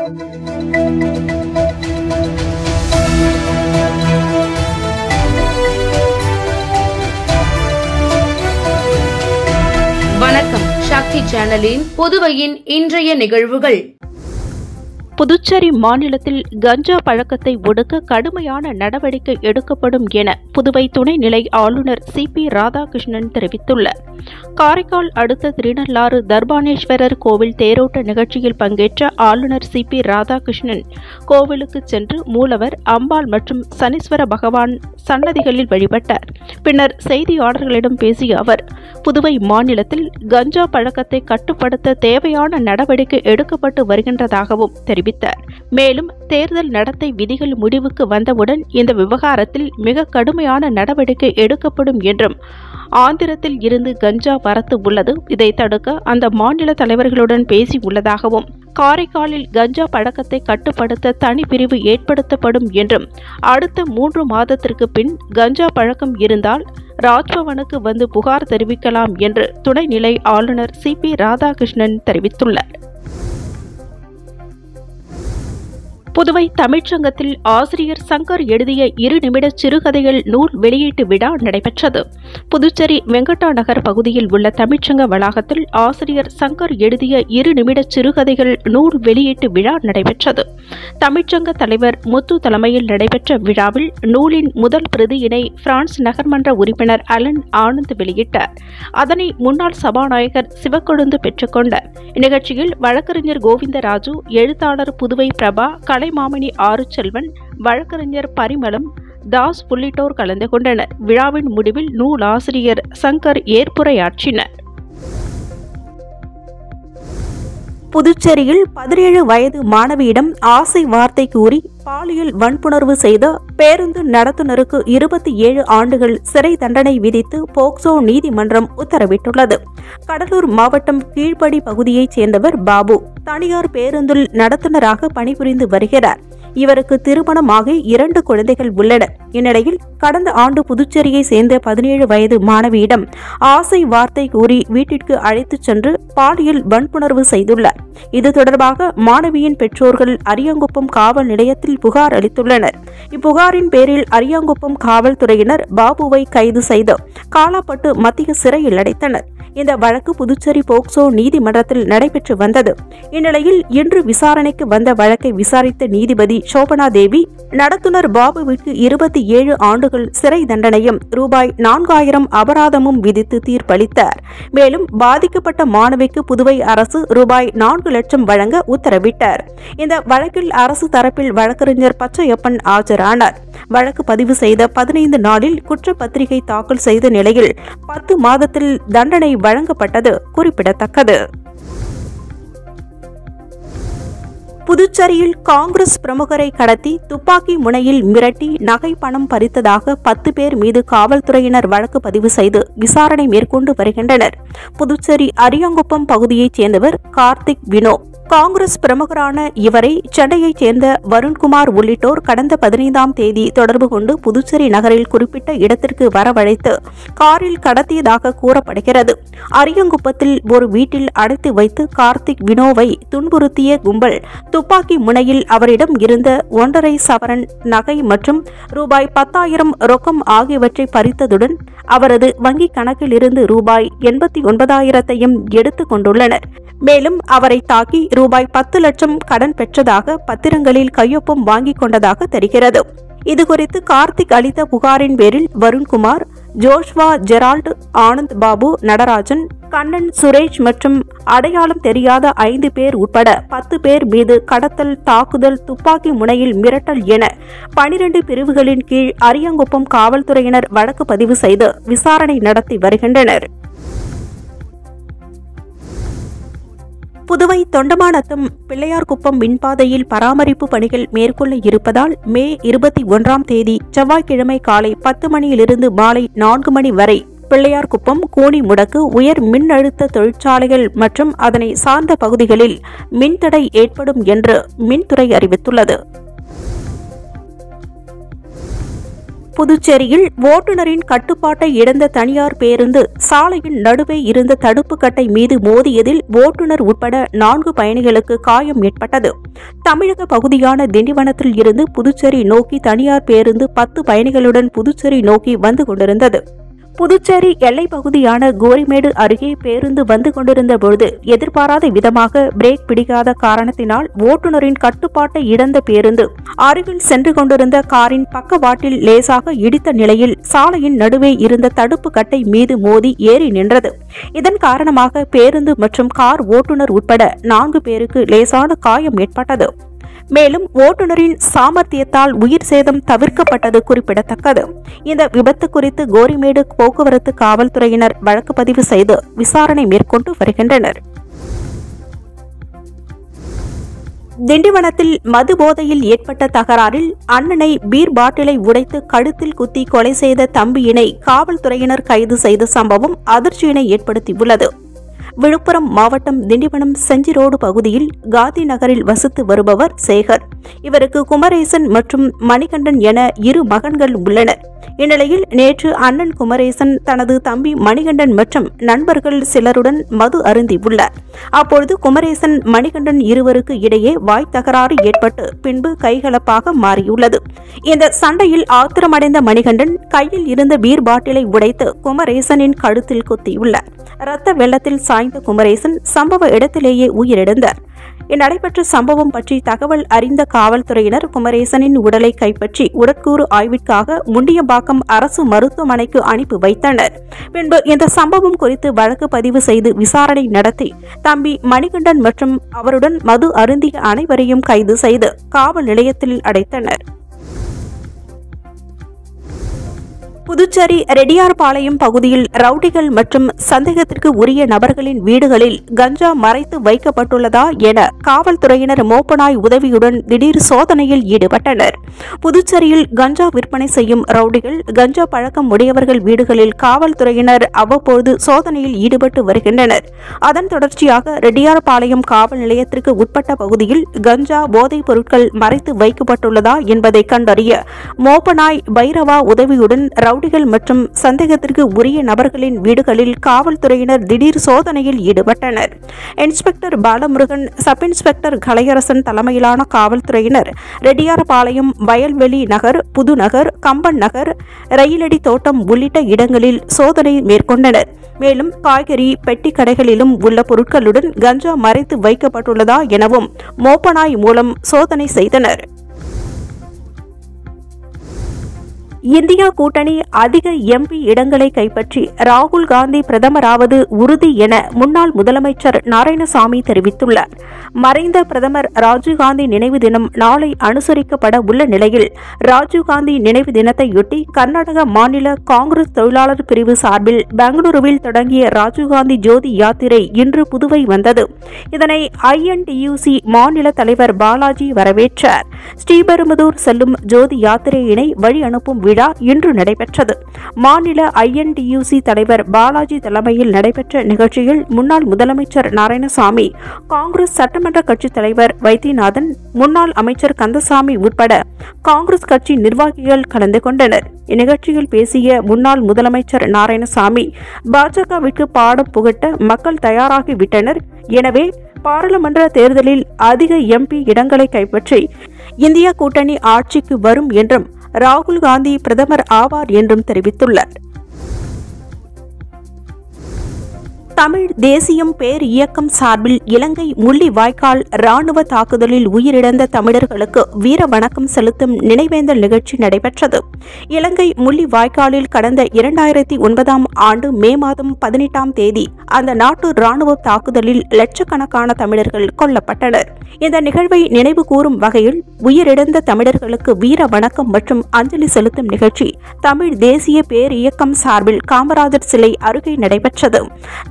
வணக்கம். சக்தி சேனலின் புதுவையின் இன்றைய நிகழ்வுகள். புதுச்சேரி மாநிலத்தில் கஞ்சா பழக்கத்தை ஒடுக்க கடுமையான நடவடிக்கை எடுக்கப்படும் என புதுவை துணைநிலை ஆளுநர் சி.பி. ராதாகிருஷ்ணன் தெரிவித்துள்ளார். காரைக்கால் அடுத்த திருநள்ளாறு தர்பானேஸ்வரர் கோவில் தேரோட்ட நிகழ்ச்சியில் பங்கேற்ற ஆளுநர் சி.பி. ராதாகிருஷ்ணன் கோவிலுக்கு சென்று மூலவர், அம்பாள் மற்றும் சனீஸ்வர பகவான் சன்னதிகளில் வழிபட்டார். பின்னர் செய்தியாளர்களிடம் பேசிய அவர், புதுவை மாநிலத்தில் கஞ்சா பழக்கத்தை கட்டுப்படுத்த தேவையான நடவடிக்கை எடுக்கப்பட்டு வருகின்றதாகவும் தெரிவித்தார். மேலும் தேர்தல் நடத்தை விதிகள் முடிவுக்கு வந்தவுடன் இந்த விவகாரத்தில் மிக கடுமையான நடவடிக்கை எடுக்கப்படும் என்றும், ஆந்திரத்தில் இருந்து கஞ்சா வரத்து உள்ளது, இதை தடுக்க அந்த மாநில தலைவர்களுடன் பேசி உள்ளதாகவும், காரைக்காலில் கஞ்சா பழக்கத்தை கட்டுப்படுத்த தனிப்பிரிவு ஏற்படுத்தப்படும் என்றும், அடுத்த 3 மாதத்திற்கு பின் கஞ்சா பழக்கம் இருந்தால் ராஜ்பவனுக்கு வந்து புகார் தெரிவிக்கலாம் என்று துணைநிலை ஆளுநர் சி.பி. ராதாகிருஷ்ணன் தெரிவித்துள்ளார். புதுவை தமிழ்ச்சங்கத்தில் ஆசிரியர் சங்கர் எழுதிய 2 நிமிட சிறுகதைகள் நூல் வெளியீட்டு விழா நடைபெற்றது. புதுச்சேரி வெங்கட்டா நகர் பகுதியில் உள்ள தமிழ்ச்சங்க வளாகத்தில் ஆசிரியர் சங்கர் எழுதிய 2 நிமிட சிறுகதைகள் நூல் வெளியீட்டு விழா நடைபெற்றது. தமிழ்ச்சங்க தலைவர் முத்து தலைமையில் நடைபெற்ற விழாவில் நூலின் முதல் பிரதியினை பிரான்ஸ் நகர்மன்ற உறுப்பினர் அலன் ஆனந்த் வெளியிட்டார். அதனை முன்னாள் சபாநாயகர் சிவக்கொழுந்து பெற்றுக்கொண்டார். இந்நிகழ்ச்சியில் வழக்கறிஞர் கோவிந்தராஜு, எழுத்தாளர் புதுவை பிரபா, கலைமாமணி ஆறுச்செல்வன், வழக்கறிஞர் பரிமளம் தாஸ் உள்ளிட்டோர் கலந்து கொண்டனர். விழாவின் முடிவில் நூலாசிரியர் சங்கர் ஏற்புரையாற்றினர். புதுச்சேரியில் 17 வயது மாணவியிடம் ஆசை வார்த்தை கூறி பாலியல் வன்புணர்வு செய்த பேருந்து நடத்துனருக்கு 27 ஆண்டுகள் சிறை தண்டனை விதித்து போக்சோ நீதிமன்றம் உத்தரவிட்டுள்ளது. கடலூர் மாவட்டம் கீழ்படி பகுதியைச் சேர்ந்தவர் பாபு தனியார் பேருந்தில் நடத்துனராக பணிபுரிந்து வருகிறார். இவருக்கு திருமணமாகி 2 குழந்தைகள் உள்ளனர். இந்நிலையில் கடந்த ஆண்டு புதுச்சேரியை சேர்ந்த 17 வயது மாணவியிடம் ஆசை வார்த்தை கூறி வீட்டிற்கு அழைத்துச் சென்று பாலியல் வன்புணர்வு செய்துள்ளார். இது தொடர்பாக மாணவியின் பெற்றோர்கள் அரியாங்குப்பம் காவல் நிலையத்தில் புகார் அளித்துள்ளனர். இப்புகாரின் பேரில் அரியாங்குப்பம் காவல்துறையினர் பாபுவை கைது செய்து காலாப்பட்டு மத்திய சிறையில் அடைத்தனர். இந்த வழக்கு புதுச்சேரி போக்சோ நீதிமன்றத்தில் நடைபெற்று வந்தது. இந்நிலையில் இன்று விசாரணைக்கு வந்த வழக்கை விசாரித்த நீதிபதி சோபனா தேவி நடத்துனர் பாபுவிற்கு 27 ஆண்டுகள் சிறை தண்டனையும் ரூபாய் 4000 அபராதமும் விதித்து தீர்ப்பளித்தார். மேலும் பாதிக்கப்பட்ட மாணவிக்கு புதுவை அரசு ரூபாய் 4 லட்சம் வழங்க உத்தரவிட்டார். இந்த வழக்கில் அரசு தரப்பில் வழக்கறிஞர் பச்சையப்பன் ஆஜரானார். வழக்கு பதிவு செய்த 15 நாளில் குற்றப்பத்திரிகை தாக்கல் செய்த நிலையில் 10 மாதத்தில் தண்டனை வழங்கப்பட்டது குறிப்பிடத்தக்கது. புதுச்சேரியில் காங்கிரஸ் பிரமுகரை கடத்தி துப்பாக்கி முனையில் மிரட்டி நகை பணம் பறித்ததாக 10 பேர் மீது காவல்துறையினர் வழக்கு பதிவு செய்து விசாரணை மேற்கொண்டு வருகின்றனர். புதுச்சேரி அரியாங்குப்பம் பகுதியைச் சேர்ந்தவர் கார்த்திக் வினோ. காங்கிரஸ் பிரமுகரான இவரை சென்னையைச் சேர்ந்த வருண்குமார் உள்ளிட்டோர் கடந்த 15ஆம் தேதி தொடர்பு கொண்டு புதுச்சேரி நகரில் குறிப்பிட்ட இடத்திற்கு வரவழைத்து காரில் கடத்தியதாக கூறப்படுகிறது. அரியாங்குப்பத்தில் ஒரு வீட்டில் அடைத்து வைத்து கார்த்திக் வினோவை துன்புறுத்திய கும்பல் துப்பாக்கி முனையில் அவரிடம் இருந்த 1.5 சவரன் நகை மற்றும் ரூபாய் 10,000 ரொக்கம் ஆகியவற்றை பறித்ததுடன் அவரது வங்கிக் கணக்கில் இருந்து ரூபாய் 89,000ஐயும் எடுத்துக் கொண்டுள்ளனர். மேலும் அவரை தாக்கி ரூபாய் 10 லட்சம் கடன் பெற்றதாக பத்திரங்களில் கையொப்பம் வாங்கிக் கொண்டதாக தெரிகிறது. இதுகுறித்து கார்த்திக் அளித்த புகாரின் பேரில் வருண்குமார், ஜோஷ்வா, ஜெரால்ட், ஆனந்த் பாபு, நடராஜன், கண்ணன், சுரேஷ் மற்றும் அடையாளம் தெரியாத 5 பேர் உட்பட 10 பேர் மீது கடத்தல், தாக்குதல், துப்பாக்கி முனையில் மிரட்டல் என 12 பிரிவுகளின் கீழ் அரியாங்குப்பம் காவல்துறையினர் வழக்கு பதிவு செய்து விசாரணை நடத்தி வருகின்றனர். புதுவை தொண்டமாநத்தம் பிள்ளையார்குப்பம் மின்பாதையில் பராமரிப்பு பணிகள் மேற்கொள்ள இருப்பதால் மே 21ஆம் தேதி செவ்வாய்க்கிழமை காலை 10 மணியிலிருந்து மாலை 4 மணி வரை பிள்ளையார்குப்பம், கூனிமுடக்கு, உயர் மின்னழுத்த தொழிற்சாலைகள் மற்றும் அதனை சார்ந்த பகுதிகளில் மின்தடை ஏற்படும் என்று மின்துறை அறிவித்துள்ளது. புதுச்சேரியில் ஓட்டுநரின் கட்டுப்பாட்டை இழந்த தனியார் பேருந்து சாலையின் நடுவே இருந்த தடுப்பு கட்டை மீது மோதியதில் ஓட்டுநர் உட்பட 4 பயணிகளுக்கு காயம் ஏற்பட்டது. தமிழக பகுதியான திண்டிவனத்தில் இருந்து புதுச்சேரி நோக்கி தனியார் பேருந்து 10 பயணிகளுடன் புதுச்சேரி நோக்கி வந்து கொண்டிருந்தது. புதுச்சேரி எல்லைப் பகுதியான கோரிமேடு அருகே பேருந்து வந்து கொண்டிருந்த பொழுது எதிர்பாராத விதமாக பிரேக் பிடிக்காத காரணத்தினால் ஓட்டுநரின் கட்டுப்பாட்டை இழந்த பேருந்து அருகில் சென்று கொண்டிருந்த காரின் பக்கவாட்டில் லேசாக இடித்த நிலையில் சாலையின் நடுவே இருந்த தடுப்பு கட்டை மீது மோதி ஏறி நின்றது. இதன் காரணமாக பேருந்து மற்றும் கார் ஓட்டுநர் உட்பட 4 பேருக்கு லேசான காயம் ஏற்பட்டது. மேலும் ஓட்டுநரின் சாமர்த்தியத்தால் உயிர் சேதம் தவிர்க்கப்பட்டது குறிப்பிடத்தக்கது. இந்த விபத்து குறித்து கோரிமேடு போக்குவரத்து காவல்துறையினர் வழக்கு பதிவு செய்து விசாரணை மேற்கொண்டு வருகின்றனர். திண்டிவனத்தில் மது போதையில் ஏற்பட்ட தகராறில் அண்ணனை பீர் பாட்டிலை உடைத்து கழுத்தில் குத்தி கொலை செய்த தம்பியினை காவல்துறையினர் கைது செய்த சம்பவம் அதிர்ச்சியினை ஏற்படுத்தியுள்ளது. விழுப்புரம் மாவட்டம் திண்டிவனம் செஞ்சி ரோடு பகுதியில் காந்தி நகரில் வசித்து வருபவர் சேகர். இவருக்கு குமரேசன் மற்றும் மணிகண்டன் என 2 மகன்கள் உள்ளனர். இந்நிலையில் நேற்று அண்ணன் குமரேசன் தனது தம்பி மணிகண்டன் மற்றும் நண்பர்கள் சிலருடன் மது அருந்தியுள்ளார். அப்பொழுது குமரேசன் மணிகண்டன் இருவருக்கு இடையே வாய் தகராறு ஏற்பட்டு பின்பு கைகலப்பாக மாறியுள்ளது. இந்த சண்டையில் ஆத்திரமடைந்த மணிகண்டன் கையில் இருந்த பீர் பாட்டிலை உடைத்து குமரேசனின் கழுத்தில் குத்தியுள்ளார். இரத்த வெள்ளத்தில் சாய்ந்த குமரேசன் சம்பவ இடத்திலேயே உயிரிழந்தார். நடைபெற்ற சம்பவம் பற்றி தகவல் அறிந்த காவல்துறையினர் குமரேசனின் உடலை கைப்பற்றி உடற்கூறு ஆய்விற்காக முண்டியம்பாக்கம் அரசு மருத்துவமனைக்கு அனுப்பி வைத்தனர். பின்பு இந்த சம்பவம் குறித்து வழக்கு பதிவு செய்து விசாரணை நடத்தி தம்பி மணிகண்டன் மற்றும் அவருடன் மது அருந்திய அனைவரையும் கைது செய்து காவல் நிலையத்தில் அடைத்தனர். புதுச்சேரி ரெட்டியார்பாளையம் பகுதியில் ரவுடிகள் மற்றும் சந்தேகத்திற்கு உரிய நபர்களின் வீடுகளில் கஞ்சா மறைத்து வைக்கப்பட்டுள்ளதா என காவல்துறையினர் மோப்பநாய் உதவியுடன் திடீர் சோதனையில் ஈடுபட்டனர். புதுச்சேரியில் கஞ்சா விற்பனை செய்யும் ரவுடிகள், கஞ்சா பழக்கம் உடையவர்கள் வீடுகளில் காவல்துறையினர் அவ்வப்போது சோதனையில் ஈடுபட்டு வருகின்றனர். அதன் தொடர்ச்சியாக ரெட்டியார்பாளையம் காவல் நிலையத்திற்கு உட்பட்ட பகுதியில் கஞ்சா போதைப் பொருட்கள் மறைத்து வைக்கப்பட்டுள்ளதா என்பதை கண்டறிய மோப்பநாய் பைரவா உதவியுடன் ரவுடிகள் மற்றும் சந்தேகத்திற்கு உரிய நபர்களின் வீடுகளில் காவல்துறையினர் திடீர் சோதனையில் ஈடுபட்டனர். Inspector Balamurugan, sub inspector Kalaiyarasan தலைமையிலான காவல்துறையினர் ரெட்டியார்பாளையம், வயல்வெளி நகர், புதுநகர், கம்பன் நகர், ரயிலடி தோட்டம் உள்ளிட்ட இடங்களில் சோதனை மேற்கொண்டனர். மேலும் காய்கறி பெட்டி கடைகளிலும் உள்ள பொருட்களுடன் கஞ்சா மறைத்து வைக்கப்பட்டுள்ளதா எனவும் மோப்பநாய் மூலம் சோதனை செய்தனர். இந்தியா கூட்டணி அதிக எம்பி இடங்களை கைப்பற்றி ராகுல் காந்தி பிரதமராவது உறுதி என முன்னாள் முதலமைச்சர் நாராயணசாமி தெரிவித்துள்ளார். மறைந்த பிரதமர் ராஜீவ்காந்தி நினைவு தினம் நாளை அனுசரிக்கப்பட உள்ள நிலையில் ராஜீவ்காந்தி நினைவு தினத்தையொட்டி கர்நாடக மாநில காங்கிரஸ் தொழிலாளர் பிரிவு சார்பில் பெங்களூருவில் தொடங்கிய ராஜீவ்காந்தி ஜோதி யாத்திரை இன்று புதுவை வந்தது. இதனை INTUC மாநில தலைவர் பாலாஜி வரவேற்றார். ஸ்ரீபெரும்புதூர் செல்லும் ஜோதி யாத்திரையினை வழி அனுப்பும் விழா இன்று நடைபெற்றது. மாநில INTUC தலைவர் பாலாஜி தலைமையில் நடைபெற்ற நிகழ்ச்சியில் முன்னாள் முதலமைச்சர் நாராயணசாமி, காங்கிரஸ் சட்டமன்ற கட்சித் தலைவர் வைத்தியநாதன், முன்னாள் அமைச்சர் கந்தசாமி உட்பட காங்கிரஸ் கட்சி நிர்வாகிகள் கலந்து கொண்டனர். இந்நிகழ்ச்சியில் பேசிய முன்னாள் முதலமைச்சர் நாராயணசாமி, பாஜகவிற்கு பாடம் புகட்ட மக்கள் தயாராகிவிட்டனர். எனவே பாராளுமன்ற தேர்தலில் அதிக MP இடங்களை கைப்பற்றி இந்தியா கூட்டணி ஆட்சிக்கு வரும் என்றும் ராகுல் காந்தி பிரதமர் ஆவார் என்றும் தெரிவித்துள்ளார். தமிழ் தேசியம் பேர் இயக்கம் சார்பில் இலங்கை முள்ளிவாய்க்கால் ராணுவ தாக்குதலில் உயிரிழந்த தமிழர்களுக்கு வீர வணக்கம் செலுத்தும் நினைவேந்தல் நிகழ்ச்சி நடைபெற்றது. இலங்கை முள்ளிவாய்க்காலில் கடந்த 2009ஆம் ஆண்டு மே மாதம் 18ஆம் தேதி அந்த நாட்டு ராணுவ தாக்குதலில் லட்சக்கணக்கான தமிழர்கள் கொல்லப்பட்டனர். இந்த நிகழ்வை நினைவு கூறும் வகையில் உயிரிழந்த தமிழர்களுக்கு வீர வணக்கம் மற்றும் அஞ்சலி செலுத்தும் நிகழ்ச்சி தமிழ் தேசிய பேர் இயக்கம் சார்பில் காமராஜர் சிலை அருகே நடைபெற்றது.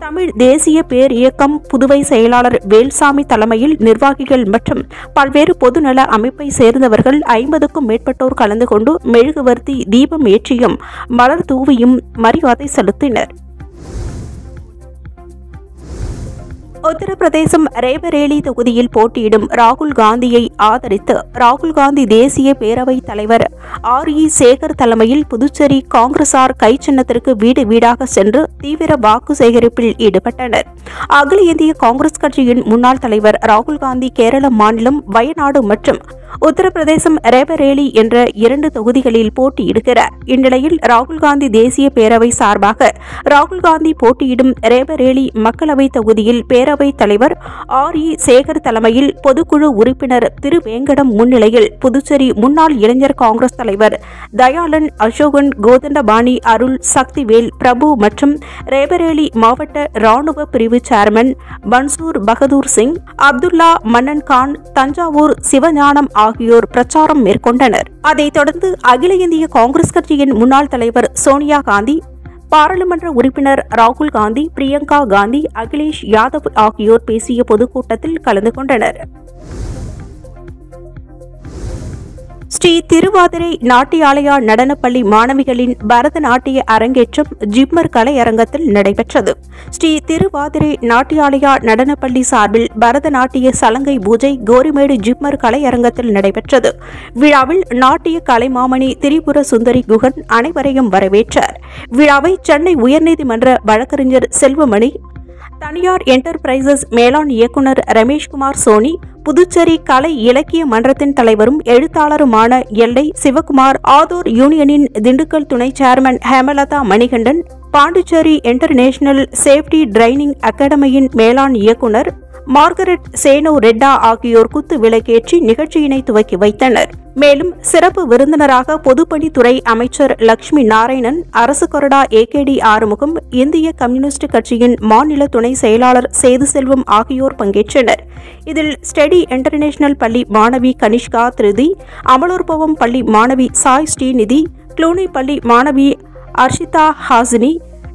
தமிழ் தேசிய பேர் இயக்கம் புதுவை செயலாளர் வேல்சாமி தலைமையில் நிர்வாகிகள் மற்றும் பல்வேறு பொதுநல அமைப்பை சேர்ந்தவர்கள் 50க்கும் மேற்பட்டோர் கலந்து கொண்டு மெழுகுவர்த்தி, தீபம் ஏற்றியும் மலர் தூவியும் மரியாதை செலுத்தினர். உத்தரப்பிரதேசம் ரேபரேலி தொகுதியில் போட்டியிடும் ராகுல் காந்தியை ஆதரித்து ராகுல் காந்தி தேசிய பேரவைத் தலைவர் RE சேகர் தலைமையில் புதுச்சேரி காங்கிரசார் கை சின்னத்திற்கு வீடு வீடாக சென்று தீவிர வாக்கு சேகரிப்பில் ஈடுபட்டனர். அகில இந்திய காங்கிரஸ் கட்சியின் முன்னாள் தலைவர் ராகுல் காந்தி கேரள மாநிலம் வயநாடு மற்றும் உத்தரப்பிரதேசம் ரேபரேலி என்ற 2 தொகுதிகளில் போட்டியிடுகிறார். இந்நிலையில் ராகுல் காந்தி தேசிய பேரவை சார்பாக ராகுல் காந்தி போட்டியிடும் ரேபரேலி மக்களவை தொகுதியில் பேரவைத் தலைவர் RE சேகர் தலைமையில் பொதுக்குழு உறுப்பினர் திரு வேங்கடம் முன்னிலையில் புதுச்சேரி முன்னாள் இளைஞர் காங்கிரஸ் தலைவர் தயாளன், அசோகன், கோதண்டபாணி, அருள், சக்திவேல், பிரபு மற்றும் ரேபரேலி மாவட்ட ராணுவ பிரிவு சேர்மன் பன்சூர் பகதூர் சிங், அப்துல்லா மன்னன் கான், தஞ்சாவூர் சிவஞானம் ஆகியோர் பிரச்சாரம் மேற்கொண்டனர். அதைத் தொடர்ந்து அகில இந்திய காங்கிரஸ் கட்சியின் முன்னாள் தலைவர் சோனியா காந்தி, பாராளுமன்ற உறுப்பினர் ராகுல் காந்தி, பிரியங்கா காந்தி, அகிலேஷ் யாதவ் ஆகியோர் பேசிய பொதுக்கூட்டத்தில் கலந்து கொண்டனர். ஸ்ரீ திருவாதிரை நாட்டியாலயா நடனப்பள்ளி மாணவிகளின் பரதநாட்டிய அரங்கேற்றம் ஜிப்மர் கலையரங்கத்தில் நடைபெற்றது. ஸ்ரீ திருவாதிரை நாட்டியாலயா நடனப்பள்ளி சார்பில் பரதநாட்டிய சலங்கை பூஜை கோரிமேடு ஜிப்மர் கலையரங்கத்தில் நடைபெற்றது. விழாவில் நாட்டிய கலைமாமணி திரிபுர சுந்தரி குகன் அனைவரையும் வரவேற்றார். விழாவை சென்னை உயர்நீதிமன்ற வழக்கறிஞர் செல்வமணி, தனியார் என்டர்பிரைசஸ் மேலாண் இயக்குநர் ரமேஷ்குமார் சோனி, புதுச்சேரி கலை இலக்கிய மன்றத்தின் தலைவரும் எழுத்தாளருமான எல்லை சிவகுமார், ஆதூர் யூனியனின் திண்டுக்கல் துணை chairman Hemalatha Manikandan, Pondicherry international safety training அகாடமியின் மேலாண் இயக்குநர் மார்கரெட் சேனோ ரெட்டா ஆகியோர் குத்து விளக்கேற்றி நிகழ்ச்சியினை துவக்கி வைத்தனர். மேலும் சிறப்பு விருந்தினராக பொதுப்பணித்துறை அமைச்சர் லட்சுமி நாராயணன், அரசு கொறடா AKD ஆறுமுகம், இந்திய கம்யூனிஸ்ட் கட்சியின் மாநில துணை செயலாளர் சேது செல்வம் ஆகியோர் பங்கேற்றனர். இதில் ஸ்டடி இன்டர்நேஷனல் பள்ளி மாணவி கனிஷ்கா திருதி, அமலோற்பவம் பள்ளி மாணவி சாய் ஸ்ரீநிதி, க்ளூனி பள்ளி மாணவி அர்ஷிதா ஹாசினி,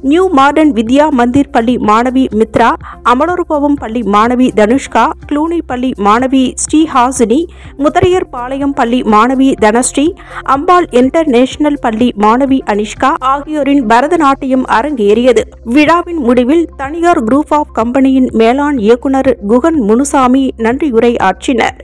நியூ மாடர்ன் வித்யா மந்திர் பள்ளி மாணவி மித்ரா, அமலோற்பவம் பள்ளி மாணவி தனுஷ்கா, க்ளூனி பள்ளி மாணவி ஸ்ரீஹாசினி, முத்தரையர் பாளையம் பள்ளி மாணவி தனஸ்ரீ, அம்பாள் இன்டர்நேஷனல் பள்ளி மாணவி அனிஷ்கா ஆகியோரின் பரதநாட்டியம் அரங்கேறியது. விழாவின் முடிவில் தனியார் குரூப் ஆஃப் கம்பெனியின் மேலாண் இயக்குநர் குகன் முனுசாமி நன்றியுரை ஆற்றினர்.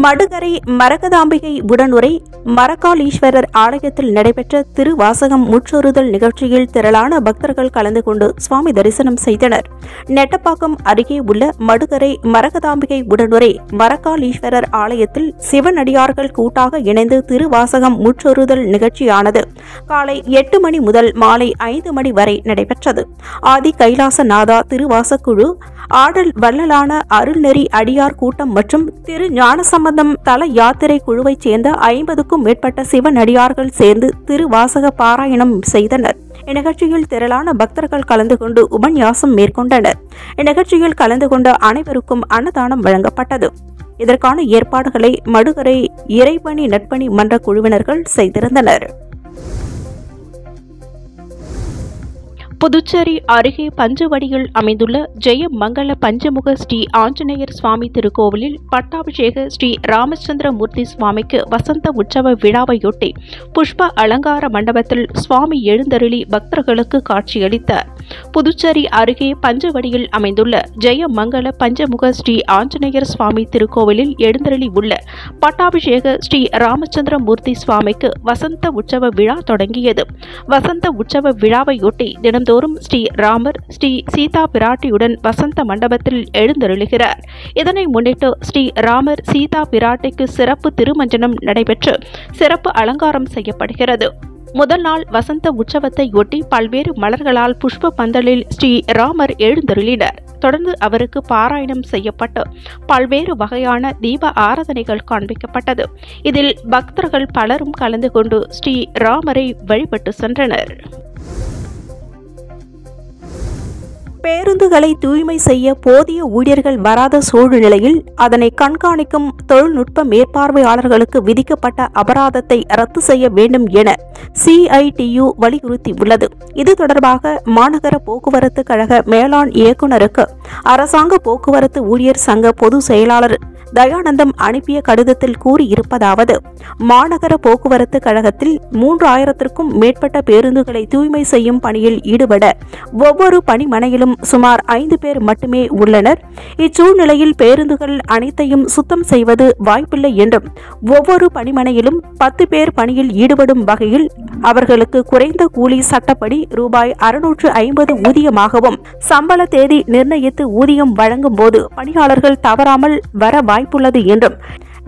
மடுகரை மரகதாம்பிகை உடனுரை மரக்காலீஸ்வரர் ஆலயத்தில் நடைபெற்ற திருவாசகம் முற்றொருதல் நிகழ்ச்சியில் திரளான பக்தர்கள் கலந்து கொண்டு சுவாமி தரிசனம் செய்தனர். நெட்டப்பாக்கம் அருகே உள்ள மடுகரை மரகதாம்பிகை உடனுரை மரக்காலீஸ்வரர் ஆலயத்தில் சிவனடியார்கள் கூட்டாக இணைந்து திருவாசகம் முற்றொருதல் நிகழ்ச்சியானது காலை 8 மணி முதல் மாலை 5 மணி வரை நடைபெற்றது. ஆதி கைலாசநாதா திருவாசக்குழு, ஆடல் வள்ளலான அருள்நெறி அடியார் கூட்டம் மற்றும் திரு ஞானசம்பந்தம் தல யாத்திரை குழுவைச் சேர்ந்த 50க்கும் மேற்பட்ட சிவனடியார்கள் சேர்ந்து திருவாசக பாராயணம் செய்தனர். இந்நிகழ்ச்சியில் திரளான பக்தர்கள் கலந்து கொண்டு உபன்யாசம் மேற்கொண்டனர். இந்நிகழ்ச்சியில் கலந்து கொண்ட அனைவருக்கும் அன்னதானம் வழங்கப்பட்டது. இதற்கான ஏற்பாடுகளை மடுகரை இறைபணி நட்பணி மன்ற குழுவினர்கள் செய்திருந்தனர். புதுச்சேரி அருகே பஞ்சவடியில் அமைந்துள்ள ஜெயமங்கல பஞ்சமுக ஸ்ரீ ஆஞ்சநேயர் சுவாமி திருக்கோவிலில் பட்டாபிஷேக ஸ்ரீ ராமச்சந்திரமூர்த்தி சுவாமிக்கு வசந்த உற்சவ விழாவையொட்டி புஷ்ப அலங்கார மண்டபத்தில் சுவாமி எழுந்தருளி பக்தர்களுக்கு காட்சியளித்தார். புதுச்சேரி அருகே பஞ்சவடியில் அமைந்துள்ள ஜெயமங்கல பஞ்சமுக ஸ்ரீ ஆஞ்சநேயர் சுவாமி திருக்கோவிலில் எழுந்தருளி உள்ள பட்டாபிஷேக ஸ்ரீ ராமச்சந்திரமூர்த்தி சுவாமிக்கு வசந்த உற்சவ விழா தொடங்கியது. வசந்த உற்சவ விழாவையொட்டி தினந்தோறும் ஸ்ரீ ராமர் ஸ்ரீ சீதா பிராட்டியுடன் வசந்த மண்டபத்தில் எழுந்தருளுகிறார். இதனை முன்னிட்டு ஸ்ரீ ராமர் சீதா பிராட்டிக்கு சிறப்பு திருமஞ்சனம் நடைபெற்று சிறப்பு அலங்காரம் செய்யப்படுகிறது. முதல் நாள் வசந்த உற்சவத்தையொட்டி பல்வேறு மலர்களால் புஷ்ப பந்தலில் ஸ்ரீ ராமர் எழுந்தருளினார். தொடர்ந்து அவருக்கு பாராயணம் செய்யப்பட்டு பல்வேறு வகையான தீப ஆராதனைகள் காண்பிக்கப்பட்டது. இதில் பக்தர்கள் பலரும் கலந்து கொண்டு ஸ்ரீ ராமரை வழிபட்டு சென்றனர். பேருந்துகளை தூய்மை செய்ய போதிய ஊழியர்கள் வராத சூழ்நிலையில் அதனை கண்காணிக்கும் தொழில்நுட்ப மேற்பார்வையாளர்களுக்கு விதிக்கப்பட்ட அபராதத்தை ரத்து செய்ய வேண்டும் என CITU வலியுறுத்தியுள்ளது. இது தொடர்பாக மாநகர போக்குவரத்து கழக மேலாண் இயக்குநருக்கு அரசாங்க போக்குவரத்து ஊழியர் சங்க பொதுச் செயலாளர் தயானந்தம் அனுப்பிய கடிதத்தில் கூறியிருப்பதாவது: மாநகர போக்குவரத்து கழகத்தில் 3000க்கும் மேற்பட்ட பேருந்துகளை தூய்மை செய்யும் பணியில் ஈடுபட ஒவ்வொரு பணிமனையிலும் சுமார் 5 பேர் மட்டுமே உள்ளனர். இச்சூழ்நிலையில் பேருந்துகள் அனைத்தையும் சுத்தம் செய்வது வாய்ப்பில்லை என்றும், ஒவ்வொரு பணிமனையிலும் 10 பேர் பணியில் ஈடுபடும் வகையில் அவர்களுக்கு குறைந்த கூலி சட்டப்படி ரூபாய் 650 ஊதியமாகவும், சம்பள தேதி நிர்ணயித்து ஊதியம் வழங்கும் போது பணியாளர்கள் தவறாமல் வர வாய்ப்புள்ளது என்றும்,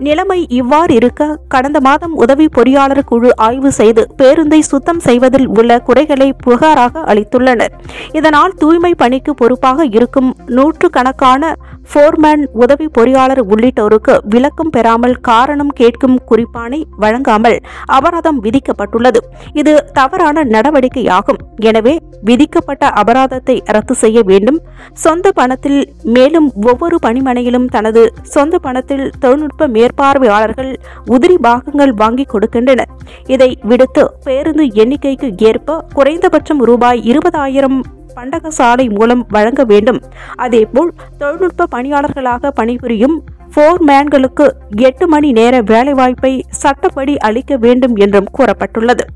நிலைமை இவ்வாறு இருக்க கடந்த மாதம் உதவி பொறியாளர் குழு ஆய்வு செய்து பேருந்தை சுத்தம் செய்வதில் உள்ள குறைகளை புகாராக அளித்துள்ளனர். இதனால் தூய்மை பணிக்கு பொறுப்பாக இருக்கும் நூற்றுக்கணக்கான போர்மேன், உதவி பொறியாளர் உள்ளிட்டோருக்கு விளக்கம் பெறாமல் காரணம் கேட்கும் குறிப்பானை வழங்காமல் அபராதம் விதிக்கப்பட்டுள்ளது. இது தவறான நடவடிக்கையாகும். எனவே விதிக்கப்பட்ட அபராதத்தை ரத்து செய்ய வேண்டும். சொந்த பணத்தில், மேலும் ஒவ்வொரு பணிமனையிலும் தனது சொந்த பணத்தில் தொழில்நுட்ப மேற்பார்வையாளர்கள் உதிரி பாகங்கள் வாங்கி கொடுக்கின்றனர். இதை விடுத்து பேருந்து எண்ணிக்கைக்கு ஏற்ப குறைந்தபட்சம் ரூபாய் 20,000 பண்டகசாலை மூலம் வழங்க வேண்டும். அதேபோல் தொழில்நுட்ப பணியாளர்களாக பணிபுரியும் போர்மேன்களுக்கு 8 மணி நேர வேலைவாய்ப்பை சட்டப்படி அளிக்க வேண்டும் என்றும் கூறப்பட்டுள்ளது.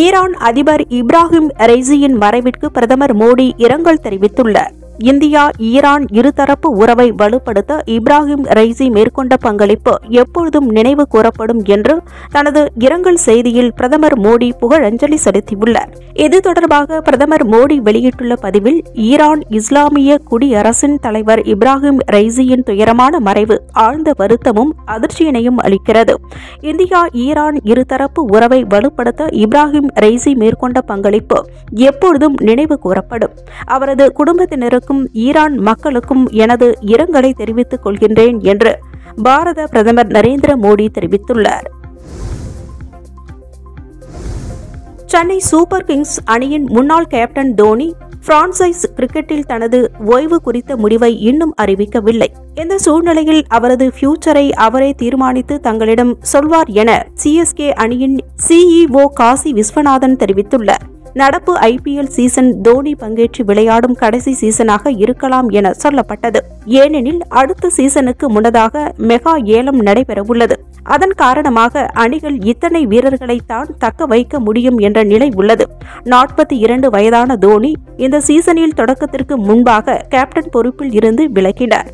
ஈரான் அதிபர் இப்ராஹிம் ரைசியின் மறைவிற்கு பிரதமர் மோடி இரங்கல் தெரிவித்துள்ளார். இந்தியா ஈரான் இருதரப்பு உறவை வலுப்படுத்த இப்ராஹிம் ரைசி மேற்கொண்ட பங்களிப்பு எப்பொழுதும் நினைவு கூறப்படும் என்று தனது இரங்கல் செய்தியில் பிரதமர் மோடி புகழஞ்சலி செலுத்தியுள்ளார். இது தொடர்பாக பிரதமர் மோடி வெளியிட்டுள்ள பதிவில், ஈரான் இஸ்லாமிய குடியரசின் தலைவர் இப்ராஹிம் ரைசியின் துயரமான மறைவு ஆழ்ந்த வருத்தமும் அதிர்ச்சியினையும் அளிக்கிறது. இந்தியா ஈரான் இருதரப்பு உறவை வலுப்படுத்த இப்ராஹிம் ரைசி மேற்கொண்ட பங்களிப்பு எப்பொழுதும் நினைவு கூறப்படும். அவரது குடும்பத்தினருக்கு ஈரான் மக்களுக்கும் எனது இரங்கலை தெரிவித்துக் கொள்கின்றேன் என்று பாரத பிரதமர் நரேந்திர மோடி தெரிவித்துள்ளார். சென்னை சூப்பர் கிங்ஸ் அணியின் முன்னாள் கேப்டன் தோனி பிரான்சைஸ் கிரிக்கெட்டில் தனது ஓய்வு குறித்த முடிவை இன்னும் அறிவிக்கவில்லை. இந்த சூழ்நிலையில் அவரது ஃபியூச்சரை அவரே தீர்மானித்து தங்களிடம் சொல்வார் என சிஎஸ்கே அணியின் CEO காசி விஸ்வநாதன் தெரிவித்துள்ளார். நடப்பு IPL சீசன் தோனி பங்கேற்று விளையாடும் கடைசி சீசனாக இருக்கலாம் என சொல்லப்பட்டது. ஏனெனில் அடுத்த சீசனுக்கு முன்னதாக மெகா ஏலம் நடைபெறவுள்ளது. அதன் காரணமாக அணிகள் இத்தனை வீரர்களைத்தான் தக்க வைக்க முடியும் என்ற நிலை உள்ளது. 42 வயதான தோனி இந்த சீசனில் தொடக்கத்திற்கு முன்பாக கேப்டன் பொறுப்பில் இருந்து விலகினார்.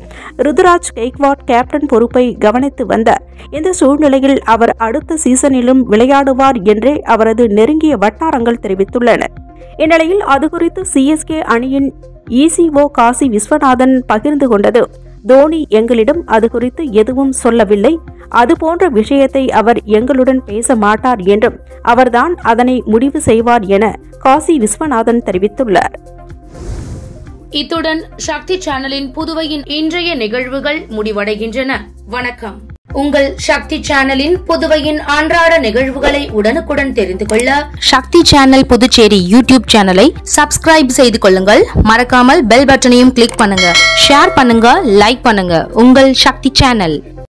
ருதுராஜ் கெய்க்வாட் கேப்டன் பொறுப்பை கவனித்து வந்தார். இந்த சூழ்நிலையில் அவர் அடுத்த சீசனிலும் விளையாடுவார் என்றே அவரது நெருங்கிய வட்டாரங்கள் தெரிவித்துள்ளன. இந்நிலையில் அதுகுறித்து சிஎஸ்கே அணியின் ECO காசி விஸ்வநாதன் பகிர்ந்து கொண்டது: தோனி எங்களிடம் அது குறித்து எதுவும் சொல்லவில்லை. அதுபோன்ற விஷயத்தை அவர் எங்களுடன் பேச மாட்டார் என்றும், அவர்தான் அதனை முடிவு செய்வார் என காசி விஸ்வநாதன் தெரிவித்துள்ளார். இத்துடன் சக்தி சேனலின் புதுவையின் இன்றைய நிகழ்வுகள் முடிவடைகின்றன. வணக்கம். உங்கள் சக்தி சேனலின் புதுவையின் அன்றாட நிகழ்வுகளை உடனுக்குடன் தெரிந்து கொள்ள சக்தி சேனல் புதுச்சேரி யூடியூப் சேனலை சப்ஸ்கிரைப் செய்து கொள்ளுங்கள். மறக்காமல் பெல் பட்டனையும் கிளிக் பண்ணுங்க, ஷேர் பண்ணுங்க, லைக் பண்ணுங்க. உங்கள் சக்தி சேனல்.